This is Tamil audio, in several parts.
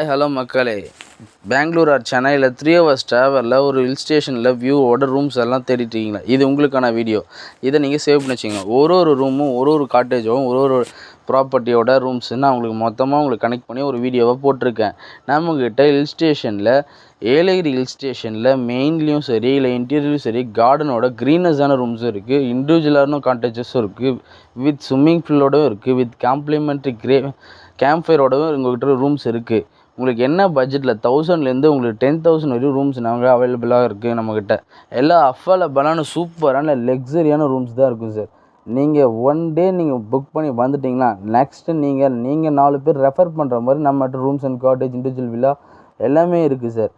ஹலோ மக்களே, பெங்களூர் ஆர் சென்னையில் 3 hours ட்ராவலில் ஒரு ஹில் ஸ்டேஷனில் வியூவோட ரூம்ஸ் எல்லாம் தேடிட்டீங்களா? இது உங்களுக்கான வீடியோ. இதை நீங்கள் சேவ் பண்ணி வச்சுங்க. ஒரு ரூமும் ஒரு காட்டேஜும் ஒரு ப்ராப்பர்ட்டியோட ரூம்ஸ் நான் உங்களுக்கு மொத்தமாக கனெக்ட் பண்ணி ஒரு வீடியோவை போட்டிருக்கேன். நம்மக்கிட்ட ஹில் ஸ்டேஷனில் ஏலகிரி ஹில் ஸ்டேஷனில் மெயின்லேயும் சரி இல்லை இன்டீரியரும் சரி கார்டனோட க்ரீனஸான ரூம்ஸும் இருக்குது, இண்டிவிஜுவலான காட்டேஜஸும் இருக்குது, வித் ஸ்விம்மிங் பூலோடவும் இருக்குது, வித் காம்ப்ளிமெண்ட்ரி கேம்ப் ஃபயரோடவும் உங்கள்கிட்ட ரூம்ஸ் இருக்குது. உங்களுக்கு என்ன பட்ஜெட்டில் 1000லேருந்து உங்களுக்கு 10,000 வரையும் ரூம்ஸ் நாங்கள் அவைலபிளாக இருக்குது. நம்மக்கிட்ட எல்லாம் அஃபோர்டபுளான சூப்பரான லக்ஸரியான ரூம்ஸ் தான் இருக்குது சார். நீங்கள் ஒன் டே நீங்கள் புக் பண்ணி வந்துட்டிங்கன்னா நெக்ஸ்ட்டு நீங்கள் 4 பேர் ரெஃபர் பண்ணுற மாதிரி நம்மகிட்ட rooms and cottage individual villa எல்லாமே இருக்குது சார்.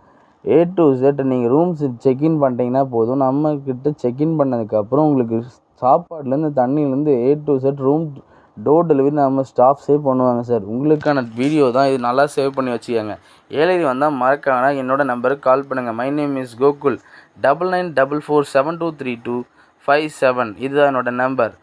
A to Z நீங்கள் ரூம்ஸ் செக்இன் பண்ணிட்டீங்கன்னா போதும். நம்மக்கிட்ட செக்இன் பண்ணதுக்கப்புறம் உங்களுக்கு சாப்பாடுலேருந்து தண்ணியிலேருந்து A to Z room door delivery நம்ம ஸ்டாஃப்ஸே பண்ணுவாங்க சார். உங்களுக்கான வீடியோ தான் இது, நல்லா சேவ் பண்ணி வச்சுக்கோங்க. ஏலகிரி வந்தால் மறக்காம என்னோடய நம்பருக்கு கால் பண்ணுங்கள். My name is Gokul. 9944723257. இதுதான் என்னோடய நம்பர்.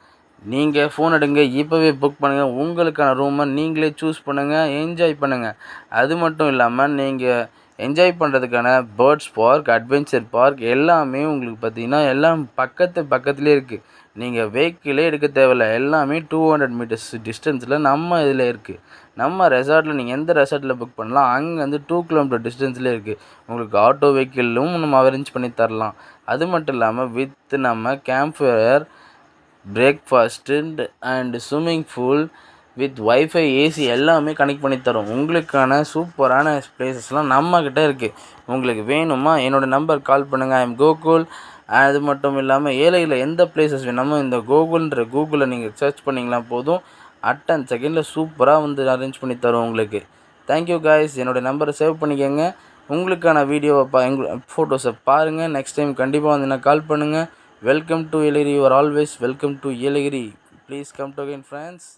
நீங்கள் ஃபோன் எடுங்க, இப்போவே புக் பண்ணுங்கள். உங்களுக்கான ரூமை நீங்களே சூஸ் பண்ணுங்கள், என்ஜாய் பண்ணுங்கள். அது மட்டும் இல்லாமல் நீங்கள் என்ஜாய் பண்ணுறதுக்கான பேர்ட்ஸ் பார்க், அட்வென்ச்சர் பார்க் எல்லாமே உங்களுக்கு பார்த்திங்கன்னா எல்லாம் பக்கத்துலேயே இருக்குது. நீங்கள் வெஹிக்கிளே எடுக்க தேவையில்ல, எல்லாமே 200 meters டிஸ்டன்ஸில் நம்ம இதில் இருக்குது. நம்ம ரெசார்ட்டில் நீங்கள் எந்த ரெசார்ட்டில் புக் பண்ணலாம், அங்கேருந்து 2 kilometer டிஸ்டன்ஸ்லேயே இருக்குது. உங்களுக்கு ஆட்டோ வெஹிக்கிளும் நம்ம அரேஞ்ச் பண்ணி தரலாம். அது மட்டும் இல்லாமல் வித் நம்ம camp fire, breakfast and swimming pool with wifi, AC எல்லாமே கனெக்ட் பண்ணி தரோம். உங்களுக்கான சூப்பரான பிளேசஸ்லாம் நம்மக்கிட்ட இருக்குது. உங்களுக்கு வேணுமா என்னோடய நம்பர் கால் பண்ணுங்கள். I am Gokul. அது மட்டும் இல்லாமல் ஏலகிரியில் எந்த பிளேசஸ் வேணுமோ இந்த கூகுளில் நீங்கள் சர்ச் பண்ணிங்கன்னா போதும், அட் அண்ட் செகண்டில் சூப்பராக அரேஞ்ச் பண்ணி தரோம் உங்களுக்கு. Thank you guys. என்னோடய நம்பரை சேவ் பண்ணிக்கோங்க. உங்களுக்கான வீடியோவை ஃபோட்டோஸை பாருங்கள். நெக்ஸ்ட் டைம் கண்டிப்பாக என்ன கால் பண்ணுங்கள். Welcome to Yelagiri. You are always welcome to Yelagiri. Please come to again friends.